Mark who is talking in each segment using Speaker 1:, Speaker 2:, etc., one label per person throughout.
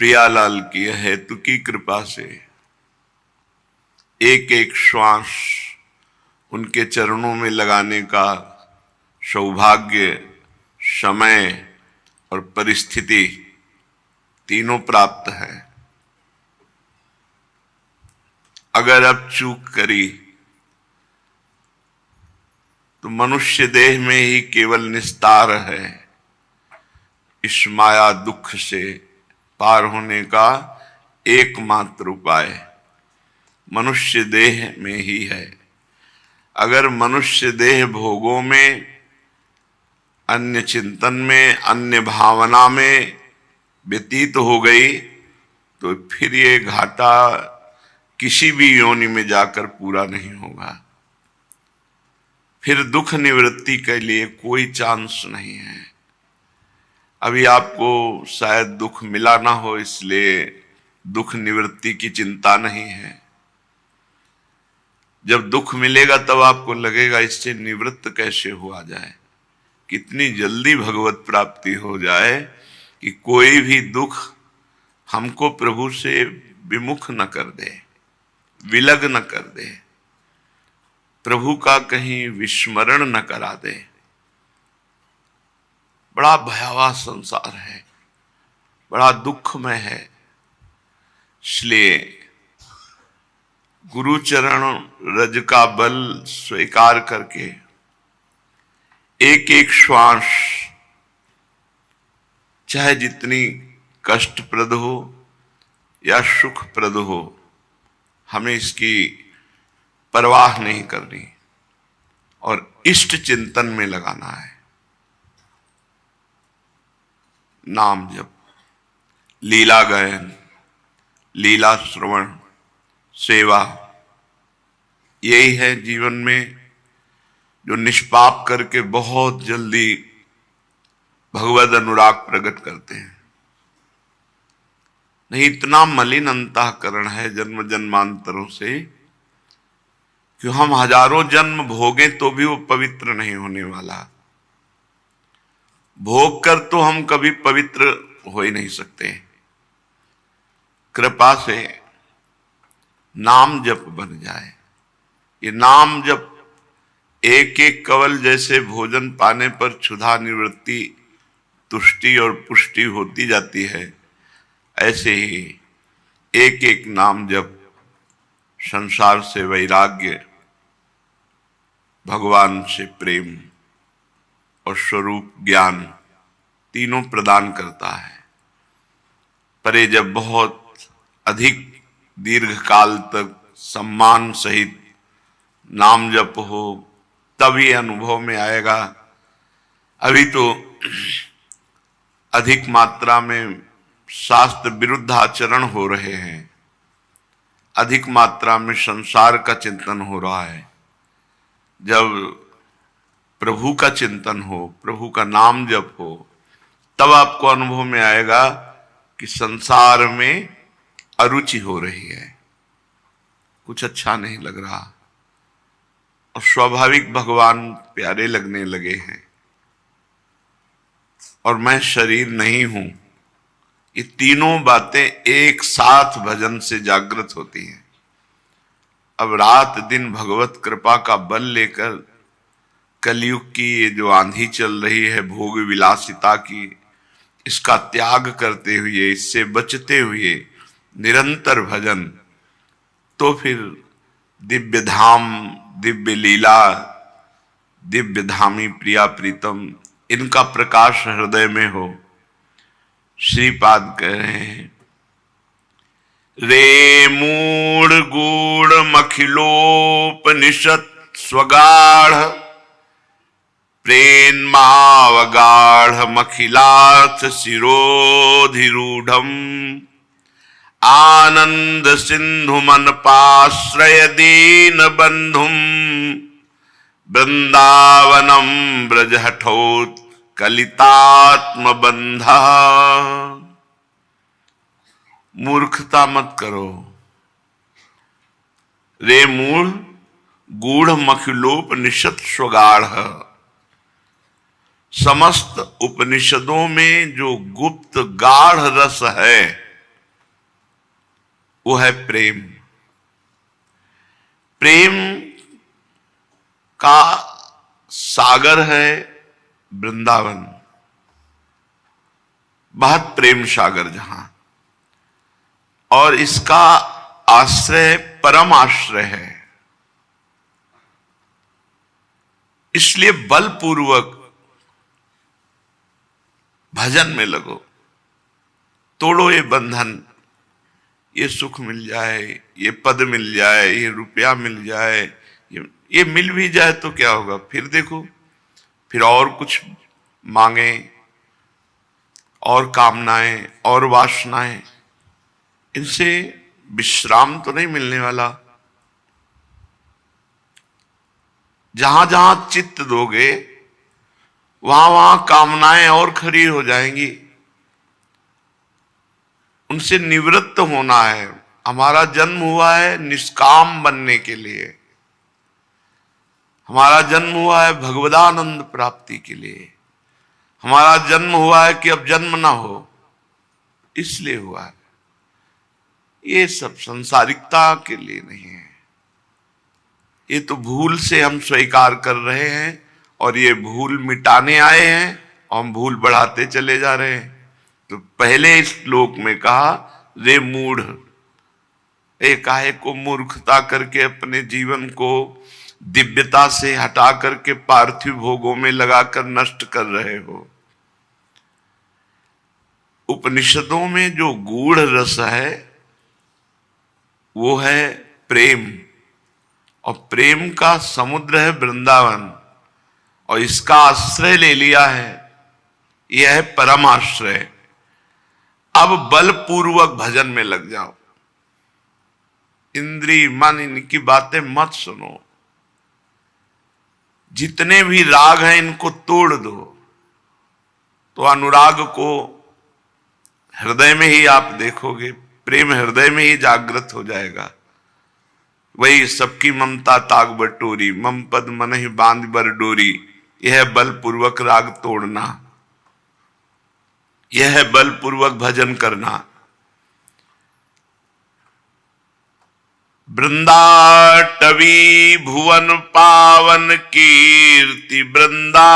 Speaker 1: प्रियालाल की हेतु की कृपा से एक एक श्वास उनके चरणों में लगाने का सौभाग्य, समय और परिस्थिति तीनों प्राप्त है। अगर अब चूक करी तो मनुष्य देह में ही केवल निस्तार है इस माया दुख से पार होने का एकमात्र उपाय मनुष्य देह में ही है। अगर मनुष्य देह भोगों में, अन्य चिंतन में, अन्य भावना में व्यतीत हो गई तो फिर ये घाटा किसी भी योनि में जाकर पूरा नहीं होगा। फिर दुख निवृत्ति के लिए कोई चांस नहीं है। अभी आपको शायद दुख मिला ना हो, इसलिए दुख निवृत्ति की चिंता नहीं है। जब दुख मिलेगा तब आपको लगेगा इससे निवृत्त कैसे हुआ जाए, कितनी जल्दी भगवत प्राप्ति हो जाए कि कोई भी दुख हमको प्रभु से विमुख न कर दे, विलग न कर दे, प्रभु का कहीं विस्मरण न करा दे। बड़ा भयावह संसार है, बड़ा दुखमय है। इसलिए गुरु चरण रज का बल स्वीकार करके एक एक श्वास चाहे जितनी कष्टप्रद हो या सुखप्रद हो, हमें इसकी परवाह नहीं करनी और इष्ट चिंतन में लगाना है। नाम जप, लीला गायन, लीला श्रवण, सेवा, यही है जीवन में जो निष्पाप करके बहुत जल्दी भगवद अनुराग प्रकट करते हैं। नहीं, इतना मलिन अंतःकरण है जन्म जन्मांतरों से कि हम हजारों जन्म भोगे तो भी वो पवित्र नहीं होने वाला। भोग कर तो हम कभी पवित्र हो ही नहीं सकते। कृपा से नाम जप बन जाए। ये नाम जप एक एक कवल जैसे भोजन पाने पर क्षुधा निवृत्ति, तुष्टि और पुष्टि होती जाती है, ऐसे ही एक एक नाम जप संसार से वैराग्य, भगवान से प्रेम और स्वरूप ज्ञान तीनों प्रदान करता है। पर ये जब बहुत अधिक दीर्घ काल तक सम्मान सहित नाम जप हो तब ये अनुभव में आएगा। अभी तो अधिक मात्रा में शास्त्र विरुद्ध आचरण हो रहे हैं, अधिक मात्रा में संसार का चिंतन हो रहा है। जब प्रभु का चिंतन हो, प्रभु का नाम जप हो, तब आपको अनुभव में आएगा कि संसार में अरुचि हो रही है, कुछ अच्छा नहीं लग रहा और स्वाभाविक भगवान प्यारे लगने लगे हैं और मैं शरीर नहीं हूं। ये तीनों बातें एक साथ भजन से जागृत होती हैं। अब रात दिन भगवत कृपा का बल लेकर कलयुग की ये जो आंधी चल रही है भोग विलासिता की, इसका त्याग करते हुए, इससे बचते हुए निरंतर भजन, तो फिर दिव्य धाम, दिव्य लीला, दिव्य धामी प्रिया प्रीतम, इनका प्रकाश हृदय में हो। श्रीपाद कह रहे हैं, रे मूढ़ गूढ़ मखिलोपनिषद स्वगाढ़ प्रेमावगाढ़ मखिलाथ शिरोधिरूढ़ आनंद सिंधु मन पाश्रय दीन बंधुम वृंदावनम ब्रज हठोत कलितात्म बंधा। मूर्खता मत करो। रे मूढ़ गूढ़ मखिलोपनिषद स्वगाढ़, समस्त उपनिषदों में जो गुप्त गाढ़ रस है वो है प्रेम। प्रेम का सागर है वृंदावन, बहुत प्रेम सागर जहां, और इसका आश्रय परम आश्रय है। इसलिए बलपूर्वक भजन में लगो, तोड़ो ये बंधन। ये सुख मिल जाए, ये पद मिल जाए, ये रुपया मिल जाए, ये मिल भी जाए तो क्या होगा, फिर देखो, फिर और कुछ मांगे, और कामनाएं और वासनाएं, इनसे विश्राम तो नहीं मिलने वाला। जहां जहां चित्त दोगे वहां वहां कामनाएं और खड़ी हो जाएंगी, उनसे निवृत्त होना है। हमारा जन्म हुआ है निष्काम बनने के लिए, हमारा जन्म हुआ है भगवदानंद प्राप्ति के लिए, हमारा जन्म हुआ है कि अब जन्म ना हो, इसलिए हुआ है। ये सब संसारिकता के लिए नहीं है। ये तो भूल से हम स्वीकार कर रहे हैं और ये भूल मिटाने आए हैं और हम भूल बढ़ाते चले जा रहे हैं। तो पहले इस श्लोक में कहा, रे मूढ़, काहे को मूर्खता करके अपने जीवन को दिव्यता से हटा करके पार्थिव भोगों में लगाकर नष्ट कर रहे हो। उपनिषदों में जो गूढ़ रस है वो है प्रेम, और प्रेम का समुद्र है वृंदावन, और इसका आश्रय ले लिया है, यह है परम आश्रय। अब बलपूर्वक भजन में लग जाओ, इंद्री मन इनकी बातें मत सुनो, जितने भी राग हैं इनको तोड़ दो, तो अनुराग को हृदय में ही आप देखोगे, प्रेम हृदय में ही जागृत हो जाएगा। वही सबकी ममता ताग बटोरी, मम पद मन ही बांध बर डोरी, यह है बलपूर्वक राग तोड़ना, यह है बलपूर्वक भजन करना। वृंदाटवी भुवन पावन कीर्ति वृंदा,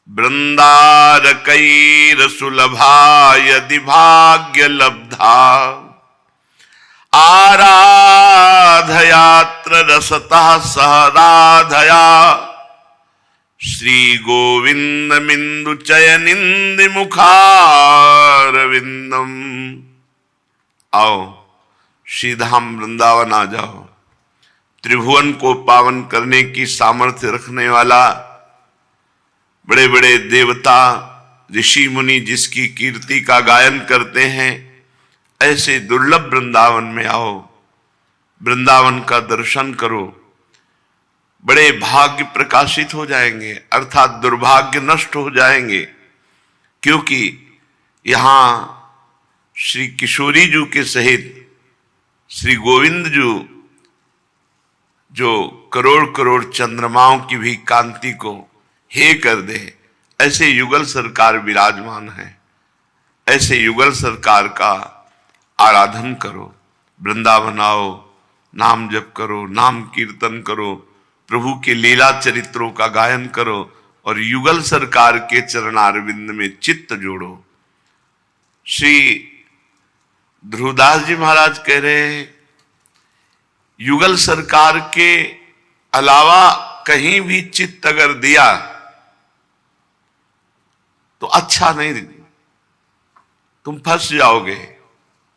Speaker 1: वृंदारकैर सुलभा यदि भाग्य लब्धा, आराधयात्र रसतः सहराधया, श्री गोविंद मिंदु चयनिंदि मुखारविंदम। आओ श्री धाम वृंदावन आ जाओ। त्रिभुवन को पावन करने की सामर्थ्य रखने वाला, बड़े बड़े देवता ऋषि मुनि जिसकी कीर्ति का गायन करते हैं, ऐसे दुर्लभ वृंदावन में आओ, वृंदावन का दर्शन करो, बड़े भाग्य प्रकाशित हो जाएंगे, अर्थात दुर्भाग्य नष्ट हो जाएंगे। क्योंकि यहां श्री किशोरी जी के सहित श्री गोविंद जी, जो करोड़ करोड़ चंद्रमाओं की भी कांति को हे कर दे, ऐसे युगल सरकार विराजमान है। ऐसे युगल सरकार का आराधन करो, वृंदावन आओ, नाम जप करो, नाम कीर्तन करो, प्रभु के लीला चरित्रों का गायन करो, और युगल सरकार के चरणारविंद में चित्त जोड़ो। श्री ध्रुवदास जी महाराज कह रहे हैं, युगल सरकार के अलावा कहीं भी चित्त अगर दिया तो अच्छा नहीं, तुम फंस जाओगे।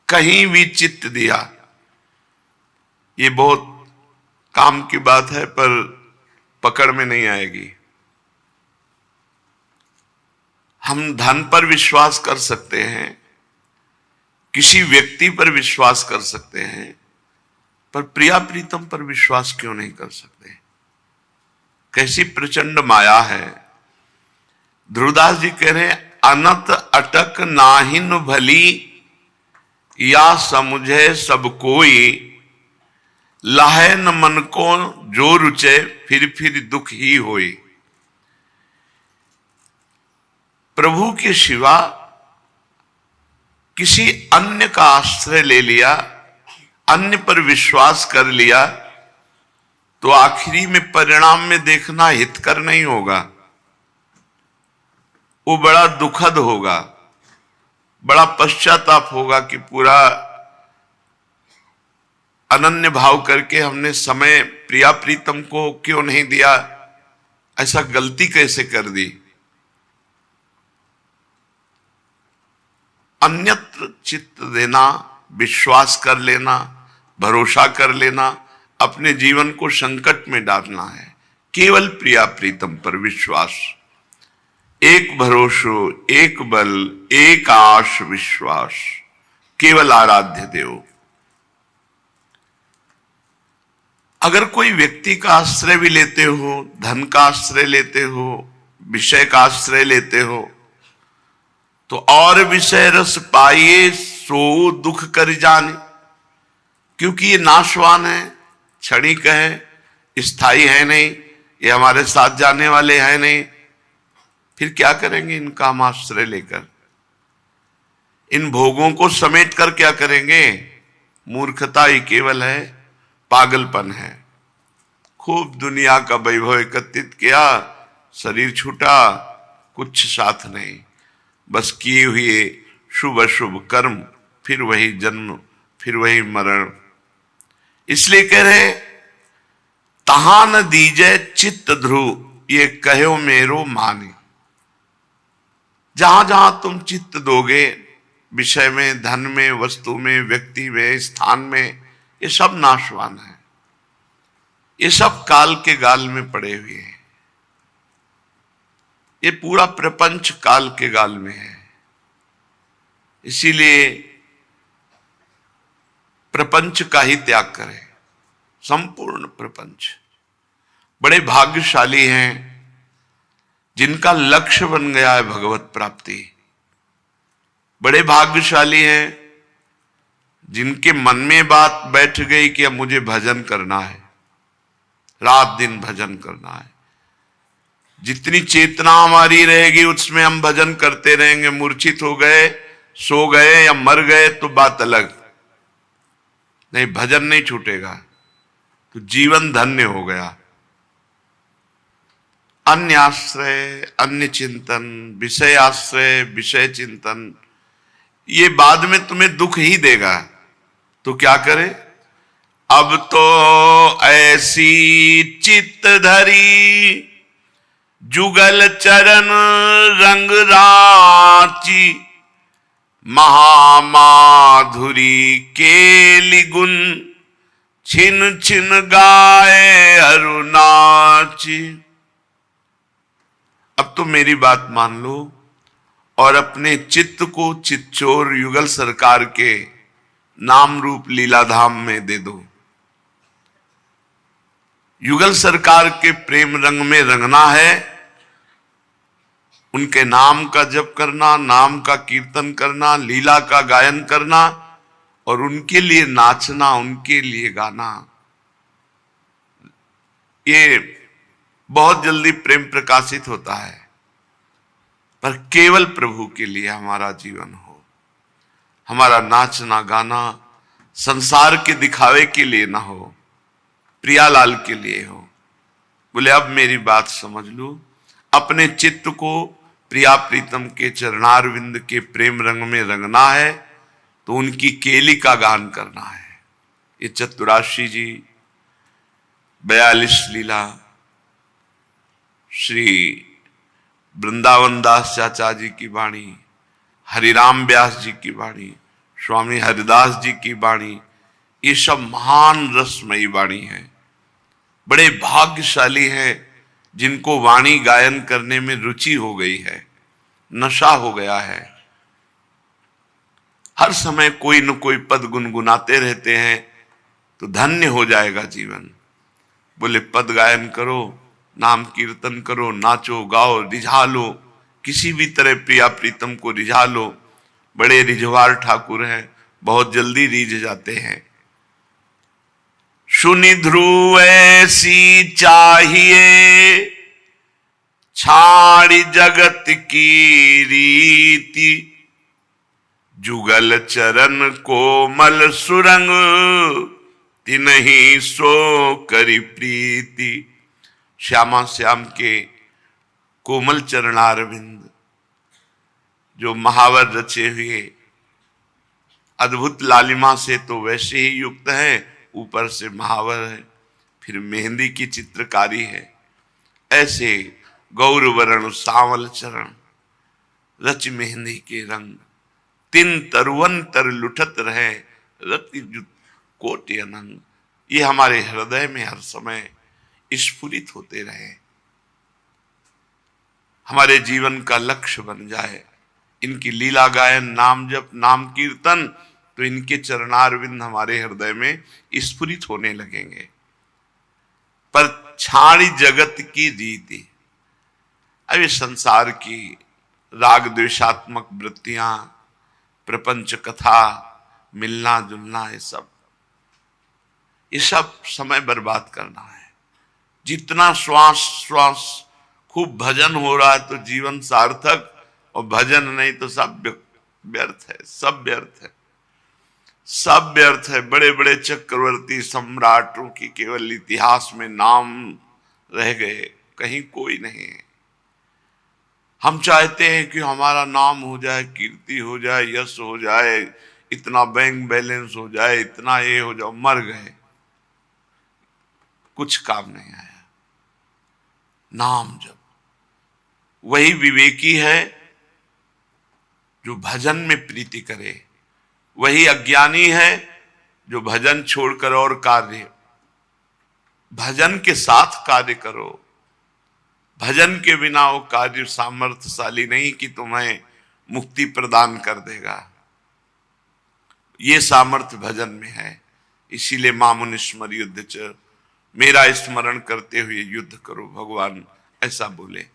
Speaker 1: कहीं भी चित्त दिया, ये बहुत काम की बात है, पर पकड़ में नहीं आएगी। हम धन पर विश्वास कर सकते हैं, किसी व्यक्ति पर विश्वास कर सकते हैं, पर प्रिया प्रीतम पर विश्वास क्यों नहीं कर सकते? कैसी प्रचंड माया है। ध्रुवदास जी कह रहे हैं, अनत अटक नाहिन भली, या समुझे सब कोई, लाहे न मन को जो रुचे, फिर दुख ही होए। प्रभु के सिवा किसी अन्य का आश्रय ले लिया, अन्य पर विश्वास कर लिया, तो आखिरी में परिणाम में देखना हितकर नहीं होगा, वो बड़ा दुखद होगा, बड़ा पश्चाताप होगा कि पूरा अनन्य भाव करके हमने समय प्रिया प्रीतम को क्यों नहीं दिया, ऐसा गलती कैसे कर दी। अन्यत्र चित्त देना, विश्वास कर लेना, भरोसा कर लेना, अपने जीवन को संकट में डालना है। केवल प्रिया प्रीतम पर विश्वास, एक भरोसो एक बल एक आश विश्वास, केवल आराध्य देव। अगर कोई व्यक्ति का आश्रय भी लेते हो, धन का आश्रय लेते हो, विषय का आश्रय लेते हो, तो और विषय रस पाइए सो दुख कर जाने, क्योंकि ये नाशवान है, क्षणिक है, स्थायी है नहीं, ये हमारे साथ जाने वाले हैं नहीं। फिर क्या करेंगे इनका हम आश्रय लेकर? इन भोगों को समेट कर क्या करेंगे? मूर्खता ही केवल है, पागलपन है। खूब दुनिया का वैभव एकत्रित किया, शरीर छूटा, कुछ साथ नहीं, बस किए हुए शुभ अशुभ कर्म, फिर वही जन्म, फिर वही मरण। इसलिए कह रहे तहां न दीजय चित्त ध्रुव, ये कहो मेरो माने। जहां जहां तुम चित्त दोगे, विषय में, धन में, वस्तु में, व्यक्ति में, स्थान में, ये सब नाशवान है, ये सब काल के गाल में पड़े हुए हैं। ये पूरा प्रपंच काल के गाल में है। इसीलिए प्रपंच का ही त्याग करें, संपूर्ण प्रपंच। बड़े भाग्यशाली हैं जिनका लक्ष्य बन गया है भगवत प्राप्ति। बड़े भाग्यशाली हैं जिनके मन में बात बैठ गई कि अब मुझे भजन करना है, रात दिन भजन करना है। जितनी चेतना हमारी रहेगी उसमें हम भजन करते रहेंगे। मूर्छित हो गए, सो गए या मर गए तो बात अलग, नहीं भजन नहीं छूटेगा, तो जीवन धन्य हो गया। अन्य आश्रय, अन्य चिंतन, विषय आश्रय, विषय चिंतन, ये बाद में तुम्हें दुख ही देगा। तो क्या करे? अब तो ऐसी चित्त धरी, जुगल चरण रंग राची, महामाधुरी केली गुण, छिन छिन गाए अरुणाची। अब तो मेरी बात मान लो और अपने चित्त को चित्चोर युगल सरकार के नाम रूप लीलाधाम में दे दो। युगल सरकार के प्रेम रंग में रंगना है, उनके नाम का जप करना, नाम का कीर्तन करना, लीला का गायन करना और उनके लिए नाचना, उनके लिए गाना। ये बहुत जल्दी प्रेम प्रकाशित होता है, पर केवल प्रभु के लिए हमारा जीवन हो। हमारा नाचना गाना संसार के दिखावे के लिए ना हो, प्रियालाल के लिए हो। बोले अब मेरी बात समझ लो, अपने चित्त को प्रिया प्रीतम के चरणारविंद के प्रेम रंग में रंगना है तो उनकी केली का गान करना है। ये चतुराशी जी 42 लीला, श्री वृंदावन दास चाचा जी की वाणी, हरिराम व्यास जी की वाणी, स्वामी हरिदास जी की वाणी, ये सब महान रसमयी वाणी है। बड़े भाग्यशाली हैं जिनको वाणी गायन करने में रुचि हो गई है, नशा हो गया है। हर समय कोई न कोई पद गुनगुनाते रहते हैं तो धन्य हो जाएगा जीवन। बोले पद गायन करो, नाम कीर्तन करो, नाचो गाओ, रिझा लो, किसी भी तरह प्रिया प्रीतम को रिझा लो। बड़े रिझवार ठाकुर हैं, बहुत जल्दी रिझ जाते हैं। सुनि ध्रुव ऐसी चाहिए, छाड़ी जगत की रीति, जुगल चरण कोमल सुरंग, तिन्हि सो करी प्रीति। श्यामा श्याम के कोमल चरणारविंद जो महावर रचे हुए अद्भुत लालिमा से तो वैसे ही युक्त है, ऊपर से महावर है, फिर मेहंदी की चित्रकारी है। ऐसे गौरवर्ण सांवल चरण, रच मेहंदी के रंग, तिन तरुवन तर लुठत रहे, रति कोटि अनंग। ये हमारे हृदय में हर समय स्फुरित होते रहे, हमारे जीवन का लक्ष्य बन जाए। इनकी लीला गायन, नाम जप, नाम कीर्तन, तो इनके चरणारविंद हमारे हृदय में स्फुरित होने लगेंगे। पर छाड़ी जगत की रीति, अब ये संसार की राग द्वेषात्मक वृत्तियां, प्रपंच कथा, मिलना जुलना, ये सब समय बर्बाद करना है। जितना श्वास श्वास खूब भजन हो रहा है तो जीवन सार्थक, और भजन नहीं तो सब व्यर्थ है, सब व्यर्थ है, सब व्यर्थ है। बड़े बड़े चक्रवर्ती सम्राटों की केवल इतिहास में नाम रह गए, कहीं कोई नहीं है। हम चाहते हैं कि हमारा नाम हो जाए, कीर्ति हो जाए, यश हो जाए, इतना बैंक बैलेंस हो जाए, इतना ये हो जाए, मर गए, कुछ काम नहीं आया। नाम जब वही विवेकी है जो भजन में प्रीति करे, वही अज्ञानी है जो भजन छोड़कर और कार्य, भजन के साथ कार्य करो। भजन के बिना वो कार्य सामर्थ्यशाली नहीं कि तुम्हें मुक्ति प्रदान कर देगा। ये सामर्थ्य भजन में है। इसीलिए मामुनि स्मर युद्ध च, मेरा स्मरण करते हुए युद्ध करो, भगवान ऐसा बोले।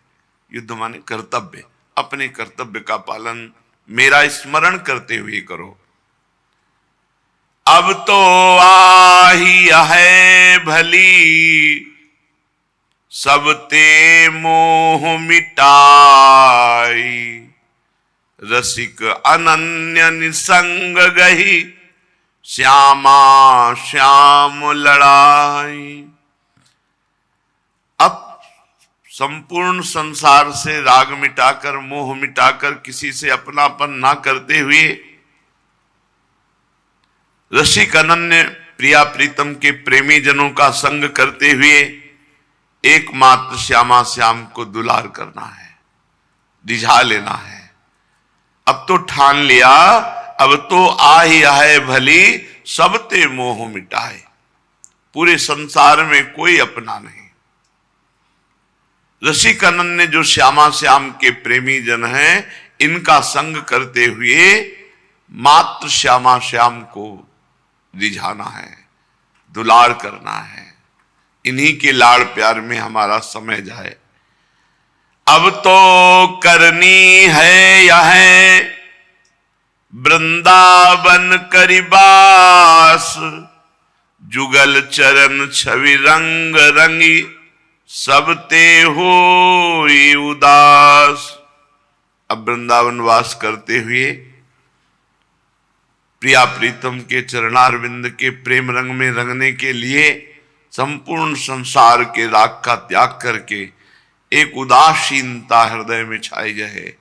Speaker 1: युद्ध माने कर्तव्य, अपने कर्तव्य का पालन मेरा स्मरण करते हुए करो। अब तो आही है भली, सब ते मोह मिटाई, रसिक अनन्य निसंग गही, श्यामा श्याम लड़ाई। अब संपूर्ण संसार से राग मिटाकर, मोह मिटाकर, किसी से अपनापन ना करते हुए, रसिक अनन्य प्रिया प्रीतम के प्रेमी जनों का संग करते हुए एकमात्र श्यामा श्याम को दुलार करना है, रिझा लेना है। अब तो ठान लिया, अब तो आही है भली, सब ते मोह मिटाए। पूरे संसार में कोई अपना नहीं। रसिक अनन्य जो श्यामा श्याम के प्रेमी जन हैं, इनका संग करते हुए मात्र श्यामा श्याम को रिझाना है, दुलार करना है। इन्हीं के लाड़ प्यार में हमारा समय जाए। अब तो करनी है यह वृंदावन करिबास, जुगल चरण छवि रंग रंगी, सब ते होई उदास। अब वृंदावन वास करते हुए प्रिया प्रीतम के चरणारविंद के प्रेम रंग में रंगने के लिए संपूर्ण संसार के राग का त्याग करके एक उदासीनता हृदय में छाई जाए।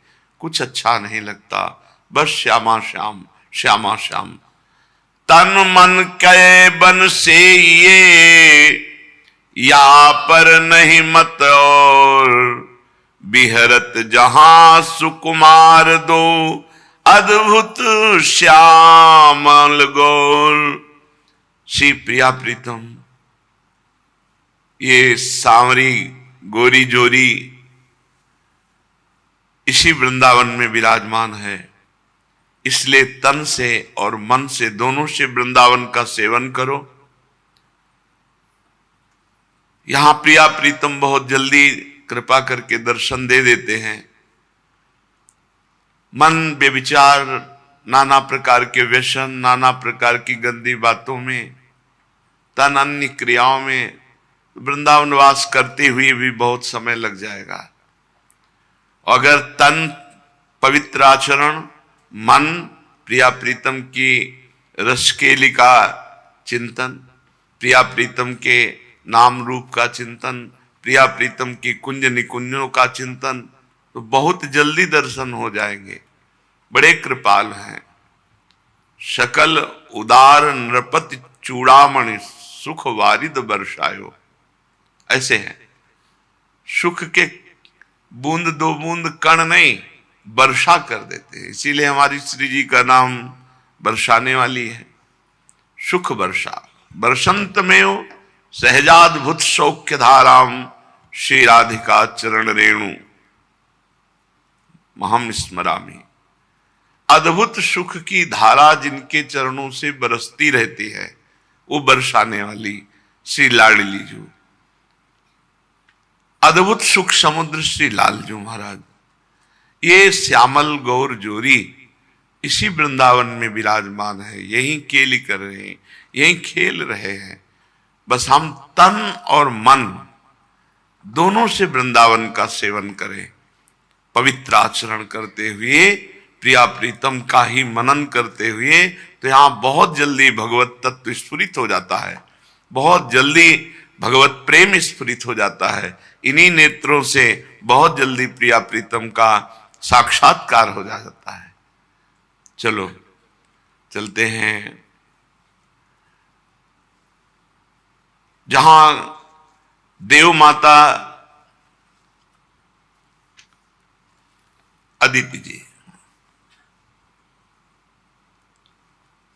Speaker 1: कुछ अच्छा नहीं लगता, बस श्यामा श्याम श्यामा श्याम। तन मन के बन से ये, या पर नहीं मत और, बिहरत जहां सुकुमार दो, अद्भुत श्यामल गौर। श्री प्रिया प्रीतम ये सांवरी गोरी जोरी इसी वृंदावन में विराजमान है। इसलिए तन से और मन से, दोनों से वृंदावन का सेवन करो। यहां प्रिया प्रीतम बहुत जल्दी कृपा करके दर्शन दे देते हैं। मन बेविचार, नाना प्रकार के व्यसन, नाना प्रकार की गंदी बातों में, तन अन्य क्रियाओं में वृंदावन वास करते हुए भी बहुत समय लग जाएगा। अगर तन पवित्र आचरण, मन प्रिया प्रीतम की रसकेली का चिंतन, प्रिया प्रीतम के नाम रूप का चिंतन, प्रिया प्रीतम की कुंज निकुंजों का चिंतन, तो बहुत जल्दी दर्शन हो जाएंगे। बड़े कृपाल हैं। सकल उदार नृपति चूड़ामणि सुख वारिद बरसायो, ऐसे हैं। सुख के बूंद दो बूंद कण नहीं, वर्षा कर देते हैं। इसीलिए हमारी श्री जी का नाम बरसाने वाली है। सुख वर्षा बरसंत में सहजाद्भुत सौख्य धाराम श्री राधिका चरण रेणु महम स्मरामि। अद्भुत सुख की धारा जिनके चरणों से बरसती रहती है, वो बरसाने वाली श्री लाडली जू। अद्भुत सुख समुद्र श्री लालजू महाराज। ये श्यामल गौर जोरी इसी वृंदावन में विराजमान है, यही केली कर रहे हैं, यही खेल रहे हैं। बस हम तन और मन दोनों से वृंदावन का सेवन करें, पवित्र आचरण करते हुए, प्रिया प्रीतम का ही मनन करते हुए, तो यहां बहुत जल्दी भगवत तत्व स्फुरित हो जाता है, बहुत जल्दी भगवत प्रेम स्फुरित हो जाता है। इन्हीं नेत्रों से बहुत जल्दी प्रिया प्रीतम का साक्षात्कार हो जाता है। चलो चलते हैं जहां देव माता अदिति जी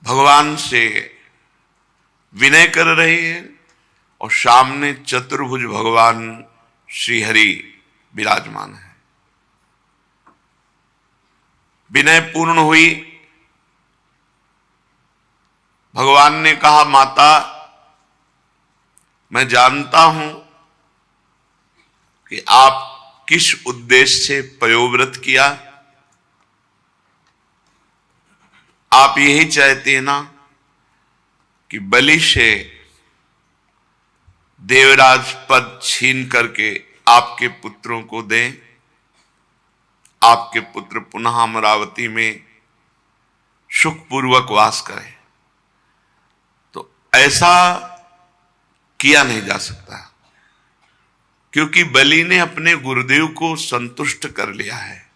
Speaker 1: भगवान से विनय कर रहे हैं और सामने चतुर्भुज भगवान श्री हरि विराजमान है। विनय पूर्ण हुई। भगवान ने कहा, माता मैं जानता हूं कि आप किस उद्देश्य से पयोव्रत किया। आप यही चाहते हैं ना कि बलि से देवराज पद छीन करके आपके पुत्रों को दें, आपके पुत्र पुनः अमरावती में सुखपूर्वक वास करें। तो ऐसा किया नहीं जा सकता, क्योंकि बलि ने अपने गुरुदेव को संतुष्ट कर लिया है,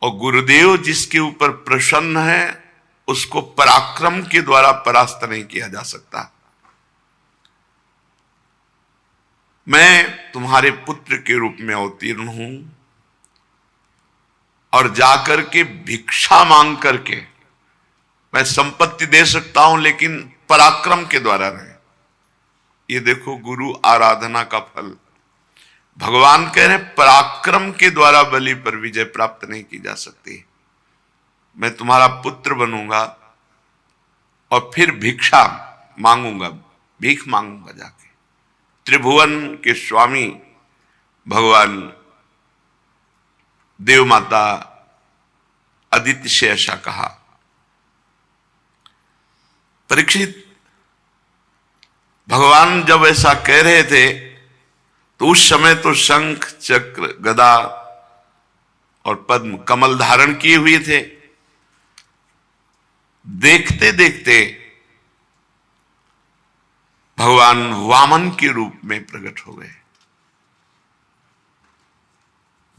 Speaker 1: और गुरुदेव जिसके ऊपर प्रसन्न है उसको पराक्रम के द्वारा परास्त नहीं किया जा सकता। मैं तुम्हारे पुत्र के रूप में अवतीर्ण हूं और जाकर के भिक्षा मांग करके मैं संपत्ति दे सकता हूं, लेकिन पराक्रम के द्वारा नहीं। ये देखो गुरु आराधना का फल। भगवान कह रहे पराक्रम के द्वारा बलि पर विजय प्राप्त नहीं की जा सकती। मैं तुम्हारा पुत्र बनूंगा और फिर भिक्षा मांगूंगा, भीख मांगूंगा जाके। त्रिभुवन के स्वामी भगवान देव माता अदिति से ऐसा कहा। परीक्षित, भगवान जब ऐसा कह रहे थे तो उस समय तो शंख चक्र गदा और पद्म कमल धारण किए हुए थे। देखते देखते भगवान वामन के रूप में प्रकट हो गए।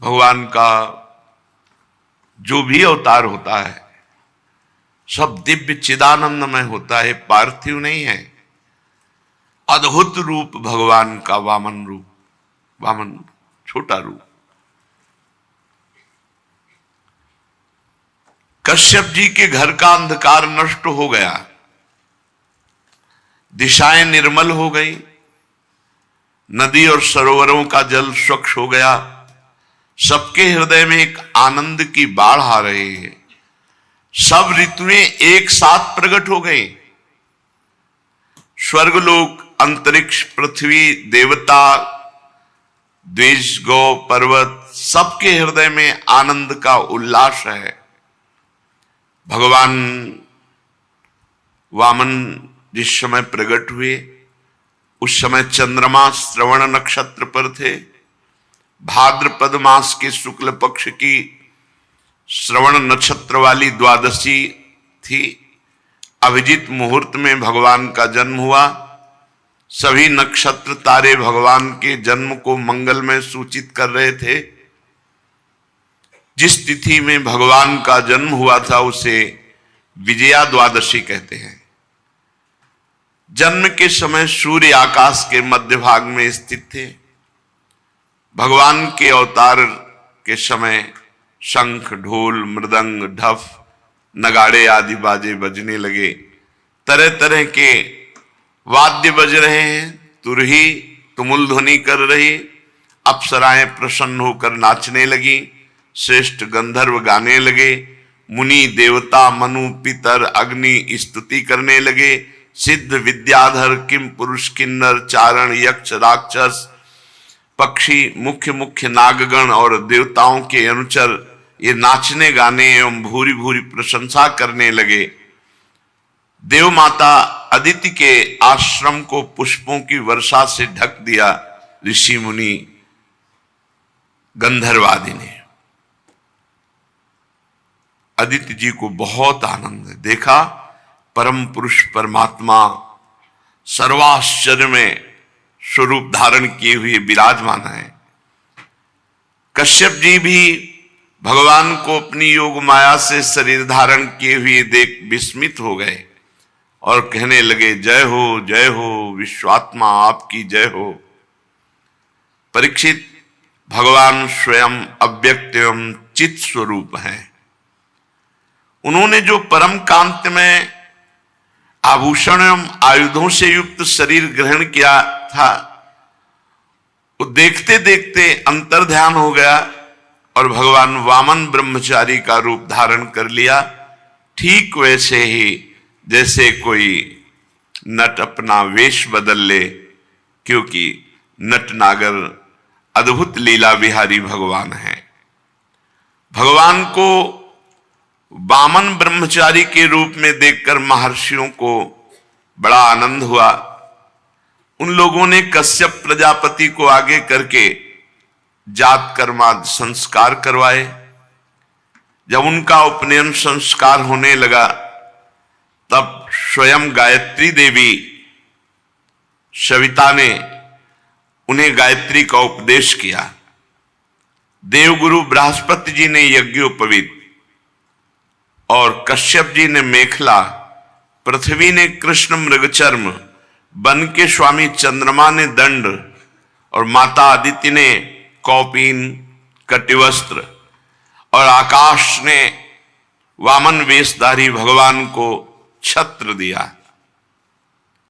Speaker 1: भगवान का जो भी अवतार होता है सब दिव्य चिदानंदमय होता है, पार्थिव नहीं है। अद्भुत रूप भगवान का वामन रूप, वामन छोटा रूप। कश्यप जी के घर का अंधकार नष्ट हो गया, दिशाएं निर्मल हो गई, नदी और सरोवरों का जल स्वच्छ हो गया। सबके हृदय में एक आनंद की बाढ़ आ रही है। सब ऋतुएं एक साथ प्रकट हो गई। स्वर्गलोक, अंतरिक्ष, पृथ्वी, देवता, द्विज, गौ, पर्वत, सबके हृदय में आनंद का उल्लास है। भगवान वामन जिस समय प्रकट हुए उस समय चंद्रमा श्रवण नक्षत्र पर थे। भाद्रपद मास के शुक्ल पक्ष की श्रवण नक्षत्र वाली द्वादशी थी। अभिजीत मुहूर्त में भगवान का जन्म हुआ। सभी नक्षत्र तारे भगवान के जन्म को मंगलमय सूचित कर रहे थे। जिस तिथि में भगवान का जन्म हुआ था उसे विजया द्वादशी कहते हैं। जन्म के समय सूर्य आकाश के मध्य भाग में स्थित थे। भगवान के अवतार के समय शंख, ढोल, मृदंग, ढफ, नगाड़े आदि बाजे बजने लगे। तरह तरह के वाद्य बज रहे हैं। तुरही तुमुल ध्वनि कर रही। अप्सराएं प्रसन्न होकर नाचने लगी। श्रेष्ठ गंधर्व गाने लगे। मुनि देवता मनु पितर अग्नि स्तुति करने लगे। सिद्ध विद्याधर किम पुरुष किन्नर चारण यक्ष राक्षस पक्षी मुख्य मुख्य नागगण और देवताओं के अनुचर ये नाचने गाने एवं भूरी भूरी प्रशंसा करने लगे। देव माता अदिति के आश्रम को पुष्पों की वर्षा से ढक दिया। ऋषि मुनि गंधर्वादि ने अदिति जी को बहुत आनंद देखा। परम पुरुष परमात्मा सर्वाश्चर्य में स्वरूप धारण किए हुए विराजमान है। कश्यप जी भी भगवान को अपनी योग माया से शरीर धारण किए हुए देख विस्मित हो गए और कहने लगे, जय हो विश्वात्मा आपकी जय हो। परीक्षित, भगवान स्वयं अव्यक्त एवं चित स्वरूप हैं। उन्होंने जो परम कांत में आभूषण एवं आयुधों से युक्त शरीर ग्रहण किया था, वो देखते देखते अंतर्ध्यान हो गया और भगवान वामन ब्रह्मचारी का रूप धारण कर लिया। ठीक वैसे ही जैसे कोई नट अपना वेश बदल ले, क्योंकि नट नागर अद्भुत लीला विहारी भगवान है। भगवान को वामन ब्रह्मचारी के रूप में देखकर महर्षियों को बड़ा आनंद हुआ। उन लोगों ने कश्यप प्रजापति को आगे करके जात कर्माद संस्कार करवाए। जब उनका उपनयन संस्कार होने लगा तब स्वयं गायत्री देवी सविता ने उन्हें गायत्री का उपदेश किया। देवगुरु बृहस्पति जी ने यज्ञोपवीत और कश्यप जी ने मेखला, पृथ्वी ने कृष्ण मृगचर्म, वन के स्वामी चंद्रमा ने दंड और माता अदिति ने कौपीन कटिवस्त्र और आकाश ने वामन वेशधारी भगवान को छत्र दिया।